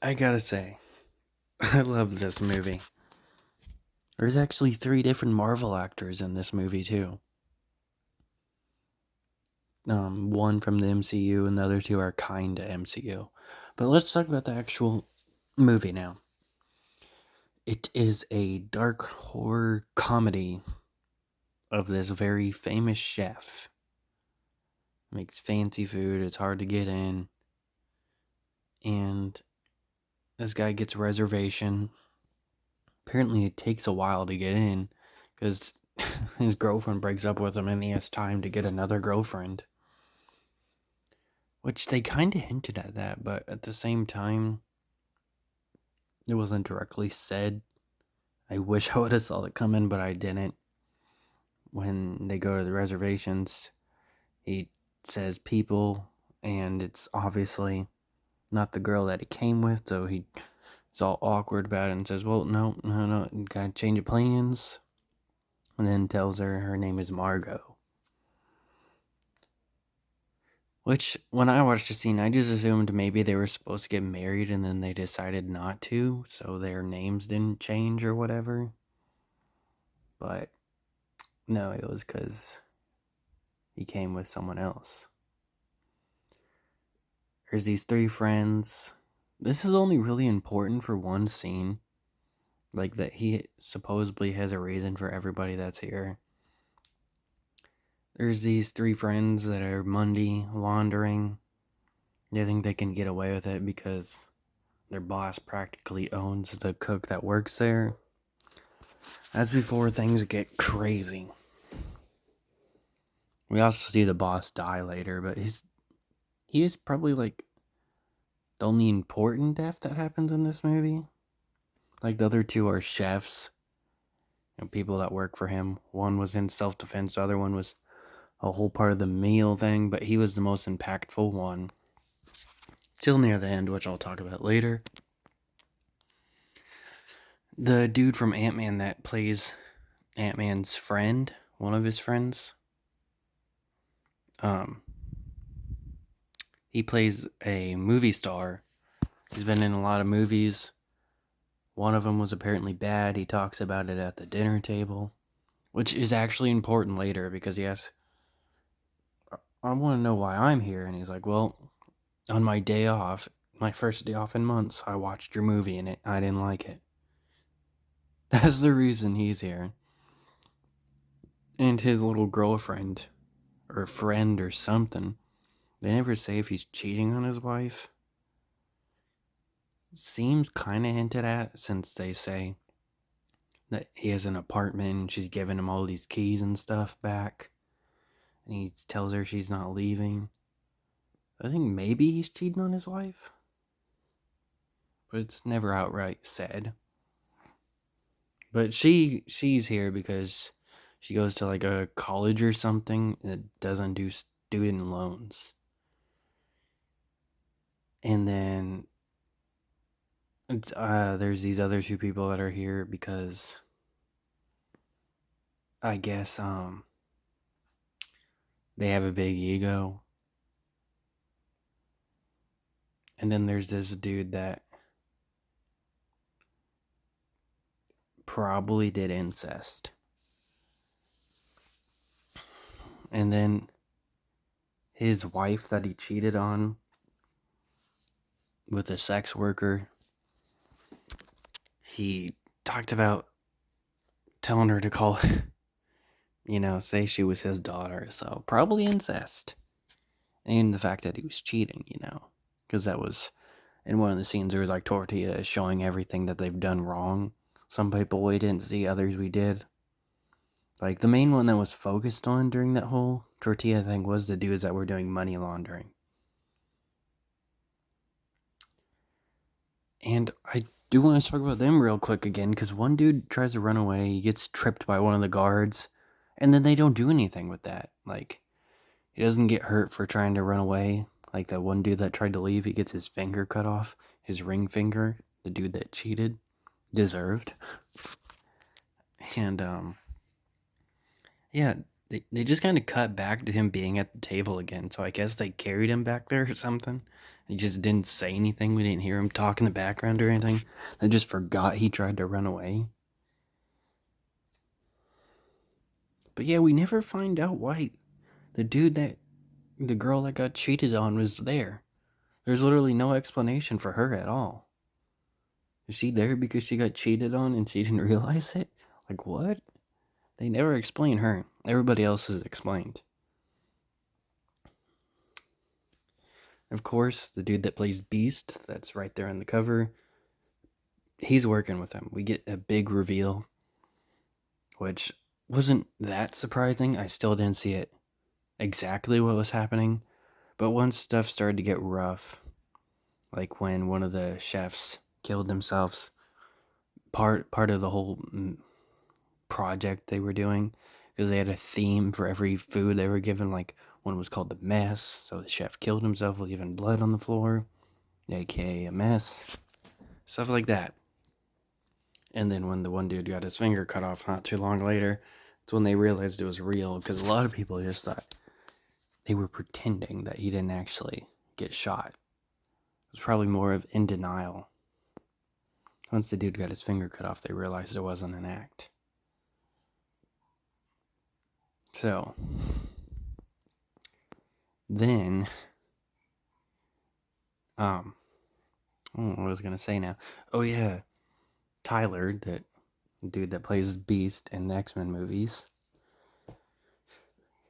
I gotta say, I love this movie. There's actually three different Marvel actors in this movie too. One from the MCU and the other two are kinda MCU. But let's talk about the actual movie now. It is a dark horror comedy of this very famous chef. Makes fancy food, it's hard to get in. And this guy gets a reservation. Apparently it takes a while to get in because his girlfriend breaks up with him and he has time to get another girlfriend. Which they kind of hinted at that, but at the same time, it wasn't directly said. I wish I would have saw it coming, but I didn't. When they go to the reservations, he says people, and it's obviously not the girl that he came with, so he's all awkward about it and says, well, no, gotta change of plans. And then tells her name is Margot. Which, when I watched the scene, I just assumed maybe they were supposed to get married and then they decided not to, so their names didn't change or whatever. But no, it was because he came with someone else. There's these three friends. This is only really important for one scene. Like that he supposedly has a reason for everybody that's here. There's these three friends that are money laundering. They think they can get away with it because their boss practically owns the cook that works there. As before, things get crazy. We also see the boss die later, but he is probably like the only important death that happens in this movie. Like the other two are chefs and people that work for him. One was in self-defense, the other one was a whole part of the meal thing, but he was the most impactful one. Till near the end, which I'll talk about later. The dude from Ant-Man that plays Ant-Man's friend, one of his friends, he plays a movie star. He's been in a lot of movies. One of them was apparently bad. He talks about it at the dinner table, which is actually important later because he asks, I want to know why I'm here. And he's like, well, on my day off, my first day off in months, I watched your movie and I didn't like it. That's the reason he's here. And his little girlfriend, or friend, or something, they never say if he's cheating on his wife. Seems kind of hinted at since they say that he has an apartment and she's giving him all these keys and stuff back. And he tells her she's not leaving. I think maybe he's cheating on his wife. But it's never outright said. But she's here because she goes to like a college or something that doesn't do student loans. And then there's these other two people that are here because I guess they have a big ego. And then there's this dude that probably did incest. And then his wife that he cheated on with a sex worker, he talked about telling her to call, say she was his daughter. So probably incest. And the fact that he was cheating, because that was in one of the scenes. There was like Tortilla showing everything that they've done wrong. Some people we didn't see, others we did. Like the main one that was focused on during that whole Tortilla thing was the dudes that were doing money laundering. And I do want to talk about them real quick again, because one dude tries to run away, he gets tripped by one of the guards, and then they don't do anything with that. Like, he doesn't get hurt for trying to run away. Like that one dude that tried to leave, he gets his finger cut off, his ring finger, the dude that cheated, deserved. And, yeah, they just kind of cut back to him being at the table again, so I guess they carried him back there or something. He just didn't say anything. We didn't hear him talk in the background or anything. I just forgot he tried to run away. But yeah, we never find out why the girl that got cheated on was there. There's literally no explanation for her at all. Is she there because she got cheated on and she didn't realize it? Like, what? They never explain her. Everybody else is explained. Of course, the dude that plays Beast, that's right there on the cover, he's working with him. We get a big reveal, which wasn't that surprising. I still didn't see it exactly what was happening. But once stuff started to get rough, like when one of the chefs killed themselves, part of the whole project they were doing, because they had a theme for every food they were given. Like, one was called the mess, so the chef killed himself leaving blood on the floor, aka a mess, stuff like that. And then when the one dude got his finger cut off not too long later, it's when they realized it was real, because a lot of people just thought they were pretending that he didn't actually get shot. It was probably more of in denial. Once the dude got his finger cut off, they realized it wasn't an act. So, then, what was I gonna say now? Oh yeah, Tyler, that dude that plays Beast in the X-Men movies.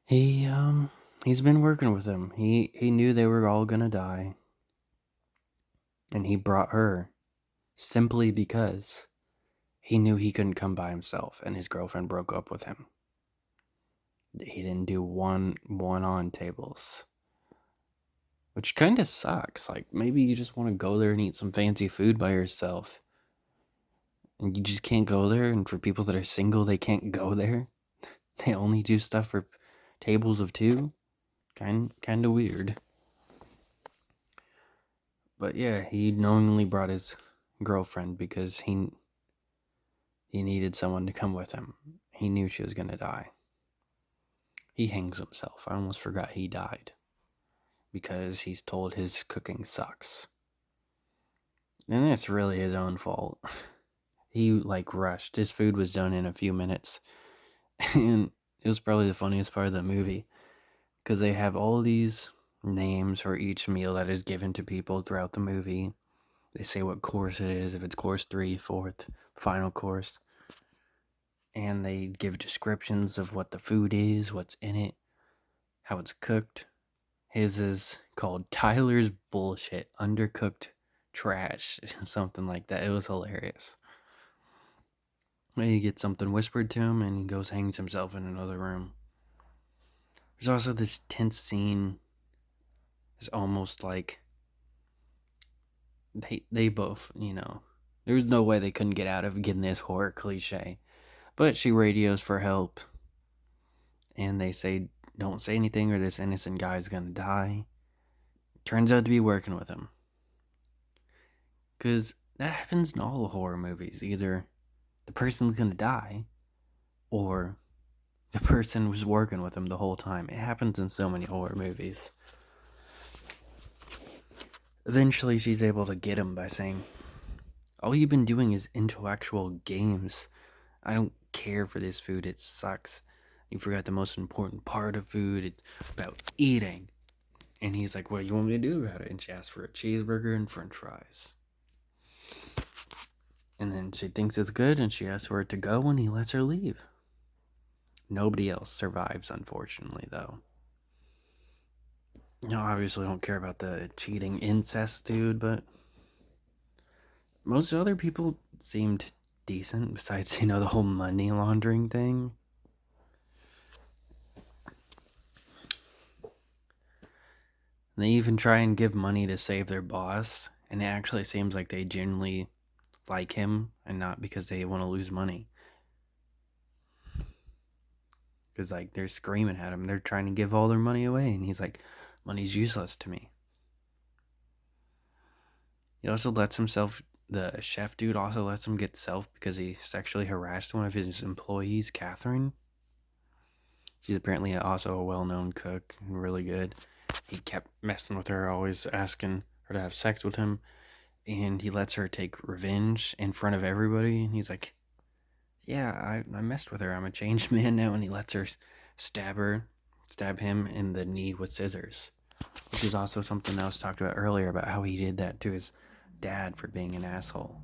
He's been working with them. He knew they were all gonna die, and he brought her simply because he knew he couldn't come by himself, and his girlfriend broke up with him. He didn't do one-on tables, which kind of sucks. Like, maybe you just want to go there and eat some fancy food by yourself, and you just can't go there. And for people that are single, they can't go there. They only do stuff for tables of two. Kind of weird. But yeah, he knowingly brought his girlfriend because he needed someone to come with him. He knew she was gonna die. He hangs himself. I almost forgot he died, because he's told his cooking sucks. And it's really his own fault. He rushed. His food was done in a few minutes. And it was probably the funniest part of the movie, because they have all these names for each meal that is given to people throughout the movie. They say what course it is, if it's course 3, 4th, final course. And they give descriptions of what the food is, what's in it, how it's cooked. His is called Tyler's Bullshit Undercooked Trash, something like that. It was hilarious. He gets something whispered to him, and he goes hangs himself in another room. There's also this tense scene. It's almost like they both, there's no way they couldn't get out of getting this horror cliche. But she radios for help, and they say, don't say anything or this innocent guy's gonna die. Turns out to be working with him. Because that happens in all horror movies. Either the person's gonna die, or the person was working with him the whole time. It happens in so many horror movies. Eventually, she's able to get him by saying, all you've been doing is intellectual games. I don't care for this food. It sucks. You forgot the most important part of food. It's about eating. And he's like, what do you want me to do about it? And she asks for a cheeseburger and french fries. And then she thinks it's good, and she asks for it to go, and he lets her leave. Nobody else survives, unfortunately, though. Obviously don't care about the cheating incest dude, but most other people seemed decent, besides, the whole money laundering thing. They even try and give money to save their boss, and it actually seems like they genuinely like him, and not because they want to lose money. Because, they're screaming at him. They're trying to give all their money away, and he's like, money's useless to me. He also lets himself, the chef dude also lets him get self because he sexually harassed one of his employees, Catherine. She's apparently also a well-known cook and really good. He kept messing with her, always asking her to have sex with him, and he lets her take revenge in front of everybody. And he's like, "Yeah, I messed with her. I'm a changed man now." And he lets her stab him in the knee with scissors, which is also something I was talked about earlier about how he did that to his dad for being an asshole.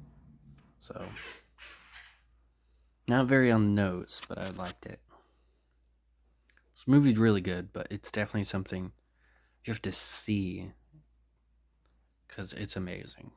So, not very on the nose, but I liked it. This movie's really good, but it's definitely something you have to see because it's amazing.